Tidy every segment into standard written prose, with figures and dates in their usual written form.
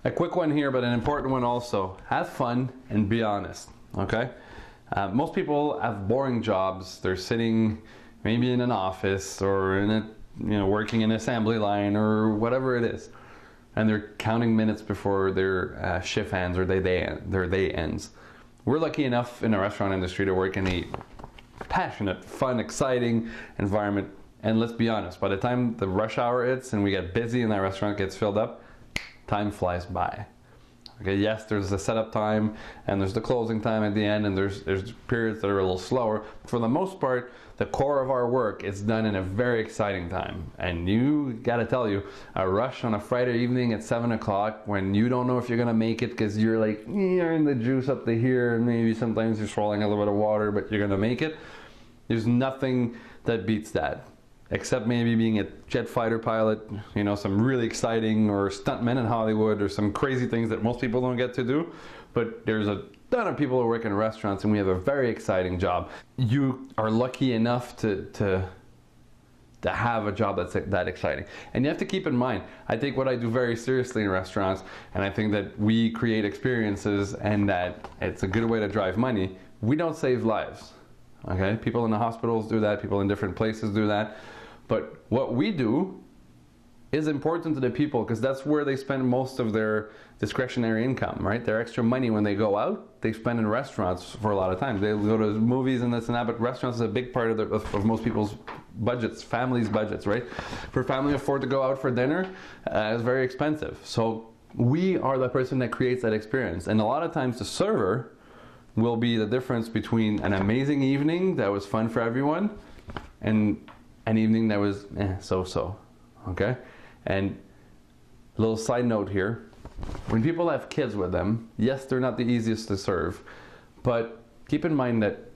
A quick one here, but an important one also. Have fun and be honest, okay? Most people have boring jobs. They're sitting maybe in an office or in a, working in an assembly line or whatever it is. And they're counting minutes before their shift ends or their day ends. We're lucky enough in the restaurant industry to work in a passionate, fun, exciting environment. And let's be honest, by the time the rush hour hits and we get busy and that restaurant gets filled up, time flies by. Okay, yes, there's the setup time and there's the closing time at the end, and there's periods that are a little slower. For the most part, the core of our work is done in a very exciting time. And you gotta tell you, a rush on a Friday evening at 7 o'clock when you don't know if you're gonna make it because you're like, you're in the juice up to here, and maybe sometimes you're swallowing a little bit of water, but you're gonna make it. There's nothing that beats that. Except maybe being a jet fighter pilot, some really exciting, or stuntmen in Hollywood, or some crazy things that most people don't get to do. But there's a ton of people who work in restaurants, and we have a very exciting job. You are lucky enough to have a job that's that exciting. And you have to keep in mind, I take what I do very seriously in restaurants, and I think that we create experiences and that it's a good way to drive money. We don't save lives. Okay, people in the hospitals do that, people in different places do that. But what we do is important to the people because that's where they spend most of their discretionary income, right? Their extra money when they go out, they spend in restaurants for a lot of times. They go to movies and this and that, but restaurants is a big part of most people's budgets, families' budgets, right? For a family to afford to go out for dinner, it's very expensive. So we are the person that creates that experience. And a lot of times the server will be the difference between an amazing evening that was fun for everyone and an evening that was so-so, okay? And a little side note here, when people have kids with them, yes, they're not the easiest to serve, but keep in mind that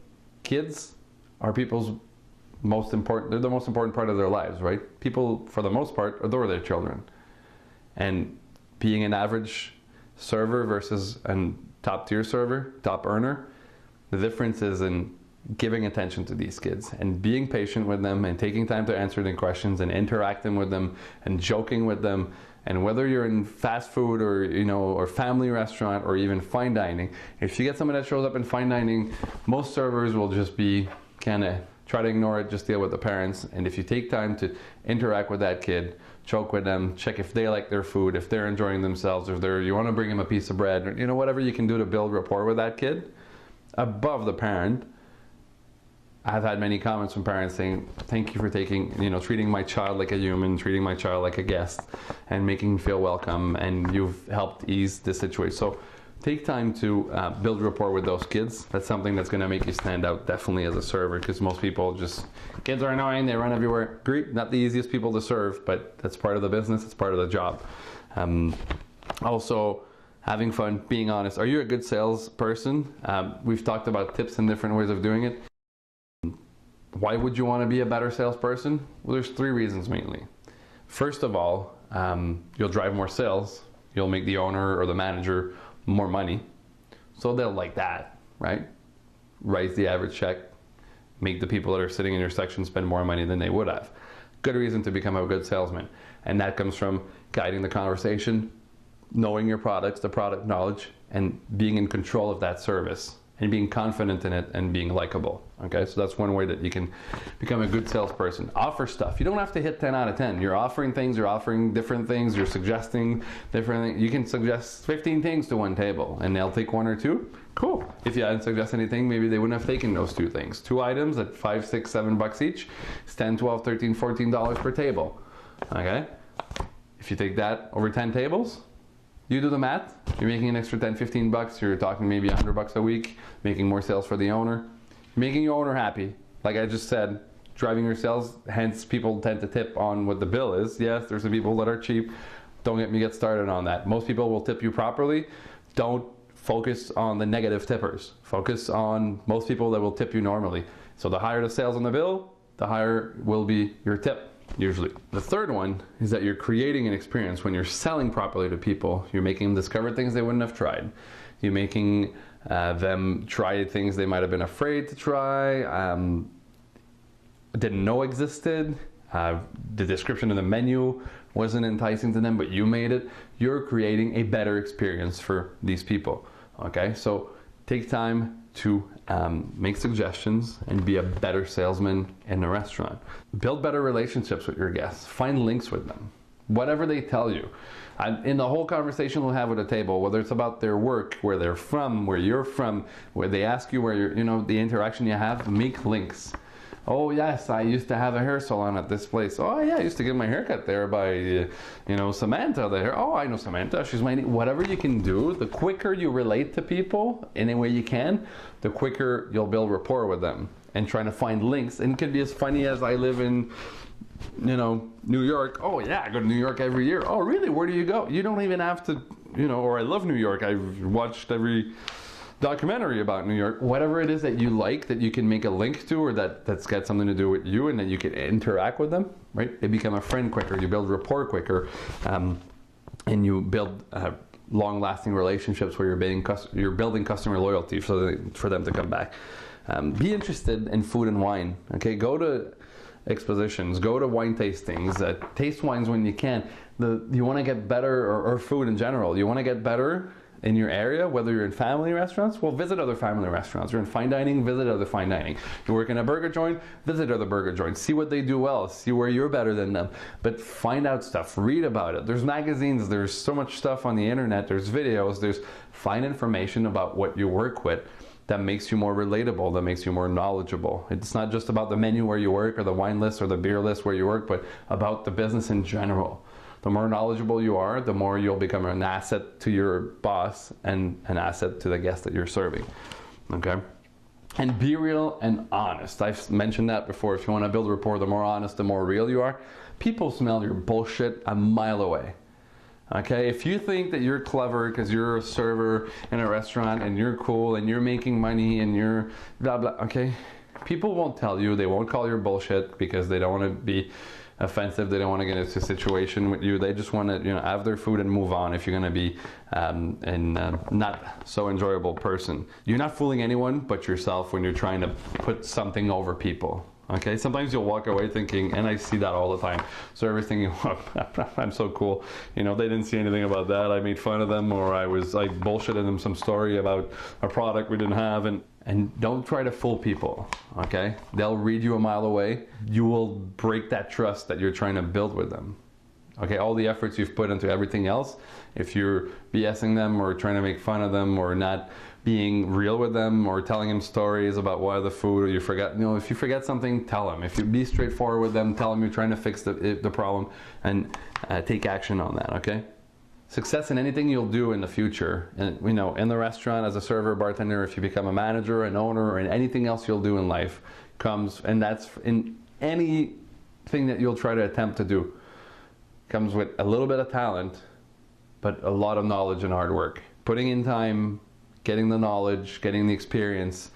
kids are people's they're the most important part of their lives, right? People, for the most part, adore their children. And being an average server versus a top-tier server, top earner, the difference is in giving attention to these kids and being patient with them and taking time to answer their questions and interacting with them and joking with them. And whether you're in fast food or or family restaurant or even fine dining, if you get someone that shows up in fine dining, most servers will just be kind of try to ignore it, just deal with the parents. And if you take time to interact with that kid, joke with them, check if they like their food, if they're enjoying themselves, if you want to bring them a piece of bread, or whatever you can do to build rapport with that kid above the parent. I've had many comments from parents saying, thank you for treating my child like a human, treating my child like a guest, and making me feel welcome, and you've helped ease the situation. So take time to build rapport with those kids. That's something that's going to make you stand out definitely as a server, because most people kids are annoying, they run everywhere. Great, not the easiest people to serve, but that's part of the business, it's part of the job. Also, having fun, being honest. Are you a good salesperson? We've talked about tips and different ways of doing it. Why would you want to be a better salesperson? Well, there's 3 reasons mainly. First of all, you'll drive more sales. You'll make the owner or the manager more money. So they'll like that, right? Raise the average check, make the people that are sitting in your section spend more money than they would have. Good reason to become a good salesman. And that comes from guiding the conversation, knowing your products, the product knowledge, and being in control of that service, and being confident in it and being likable. Okay, so that's one way that you can become a good salesperson. Offer stuff. You don't have to hit 10 out of 10. You're offering things, you're offering different things, you're suggesting different things. You can suggest 15 things to one table and they'll take 1 or 2. Cool. If you hadn't suggested anything, maybe they wouldn't have taken those 2 things. 2 items at $5, $6, $7 each. It's $10, $12, $13, $14 per table. Okay? If you take that over 10 tables, you do the math, you're making an extra 10, 15 bucks, you're talking maybe $100 a week, making more sales for the owner, making your owner happy. Like I just said, driving your sales, hence people tend to tip on what the bill is. Yes, there's some people that are cheap. Don't get me started on that. Most people will tip you properly. Don't focus on the negative tippers. Focus on most people that will tip you normally. So the higher the sales on the bill, the higher will be your tip. Usually. The third one is that you're creating an experience when you're selling properly to people. You're making them discover things they wouldn't have tried. You're making them try things they might have been afraid to try, didn't know existed. The description of the menu wasn't enticing to them, but you made it, you're creating a better experience for these people. Okay, so take time to make suggestions and be a better salesman in the restaurant. Build better relationships with your guests. Find links with them. Whatever they tell you. In the whole conversation we'll have at a table, whether it's about their work, where they're from, where you're from, where they ask you where you're, the interaction you have, make links. Oh yes, I used to have a hair salon at this place. Oh yeah, I used to get my haircut there by, Samantha there. Oh, I know Samantha, she's my niece. Whatever you can do, the quicker you relate to people any way you can, the quicker you'll build rapport with them. And trying to find links. And it could be as funny as I live in, New York. Oh yeah, I go to New York every year. Oh really, where do you go? You don't even have to, or I love New York. I've watched every documentary about New York. Whatever it is that you like, that you can make a link to, or that's got something to do with you, and that you can interact with them, right? They become a friend quicker, you build rapport quicker, and you build long-lasting relationships where you're building customer loyalty for them to come back. Be interested in food and wine, okay? Go to expositions, go to wine tastings, taste wines when you can. You want to get better, or food in general, you want to get better in your area, whether you're in family restaurants, well, visit other family restaurants. You're in fine dining, visit other fine dining. You work in a burger joint, visit other burger joints. See what they do well, see where you're better than them. But find out stuff, read about it. There's magazines, there's so much stuff on the internet, there's videos, find information about what you work with that makes you more relatable, that makes you more knowledgeable. It's not just about the menu where you work, or the wine list, or the beer list where you work, but about the business in general. The more knowledgeable you are, the more you'll become an asset to your boss and an asset to the guest that you're serving. Okay? And be real and honest. I've mentioned that before. If you want to build rapport, the more honest, the more real you are. People smell your bullshit a mile away. Okay? If you think that you're clever because you're a server in a restaurant and you're cool and you're making money and you're blah blah, okay? People won't tell you, they won't call your bullshit because they don't want to be offensive, they don't want to get into a situation with you, they just want to have their food and move on if you're going to be not so enjoyable person. You're not fooling anyone but yourself when you're trying to put something over people. Okay, sometimes you'll walk away thinking, and I see that all the time, servers thinking, oh, I'm so cool, they didn't see anything about that, I made fun of them, or I bullshitted them some story about a product we didn't have. And don't try to fool people, okay? They'll read you a mile away. You will break that trust that you're trying to build with them. Okay, all the efforts you've put into everything else, if you're BSing them or trying to make fun of them or not being real with them or telling them stories about why the food, or you forget, if you forget something, tell them. If you be straightforward with them, tell them you're trying to fix the problem and take action on that, okay? Success in anything you'll do in the future, and in the restaurant, as a server, bartender, if you become a manager, an owner, or in anything else you'll do in life, and that's in anything that you'll try to attempt to do, comes with a little bit of talent, but a lot of knowledge and hard work. Putting in time, getting the knowledge, getting the experience.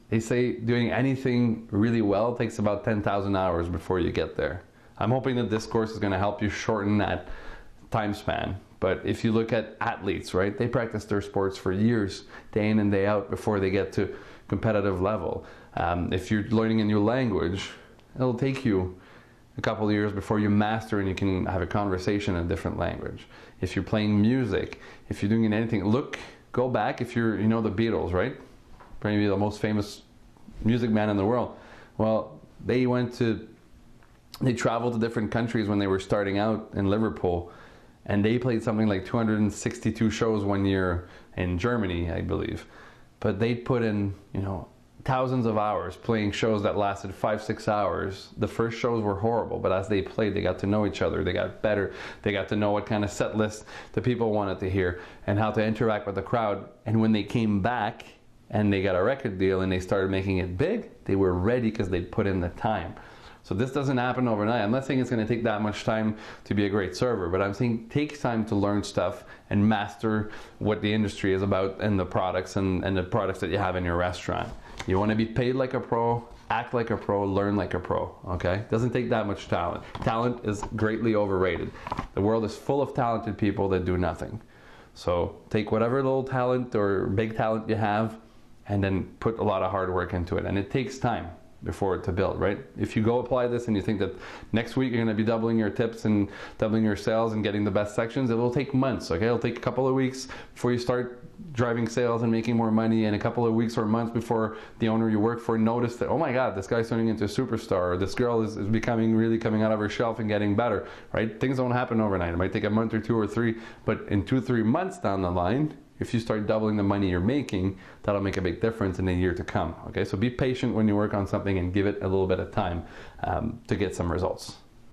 They say doing anything really well takes about 10,000 hours before you get there. I'm hoping that this course is going to help you shorten that time span. But if you look at athletes, right, they practice their sports for years, day in and day out, before they get to competitive level. If you're learning a new language, it'll take you a couple of years before you master and you can have a conversation in a different language. If you're playing music, if you're doing anything, go back. If you're, the Beatles, right? Probably the most famous music man in the world. Well, they traveled to different countries when they were starting out in Liverpool. And they played something like 262 shows one year in Germany, I believe. But they put in, thousands of hours playing shows that lasted 5-6 hours. The first shows were horrible, but as they played, they got to know each other. They got better. They got to know what kind of set list the people wanted to hear and how to interact with the crowd. And when they came back and they got a record deal and they started making it big, they were ready because they'd put in the time. So this doesn't happen overnight. I'm not saying it's going to take that much time to be a great server, but I'm saying take time to learn stuff and master what the industry is about and the products and the products that you have in your restaurant. You want to be paid like a pro, act like a pro, learn like a pro, okay? It doesn't take that much talent. Talent is greatly overrated. The world is full of talented people that do nothing. So take whatever little talent or big talent you have and then put a lot of hard work into it. And it takes time. before to build, right? If you go apply this and you think that next week you're going to be doubling your tips and doubling your sales and getting the best sections, it will take months, okay? It'll take a couple of weeks before you start driving sales and making more money, and a couple of weeks or months before the owner you work for noticed that, oh my God, this guy's turning into a superstar, or this girl is becoming really coming out of her shelf and getting better, right? Things don't happen overnight. It might take a month or 2 or 3, but in 2-3 months down the line, if you start doubling the money you're making, that'll make a big difference in the year to come, okay? So be patient when you work on something and give it a little bit of time to get some results.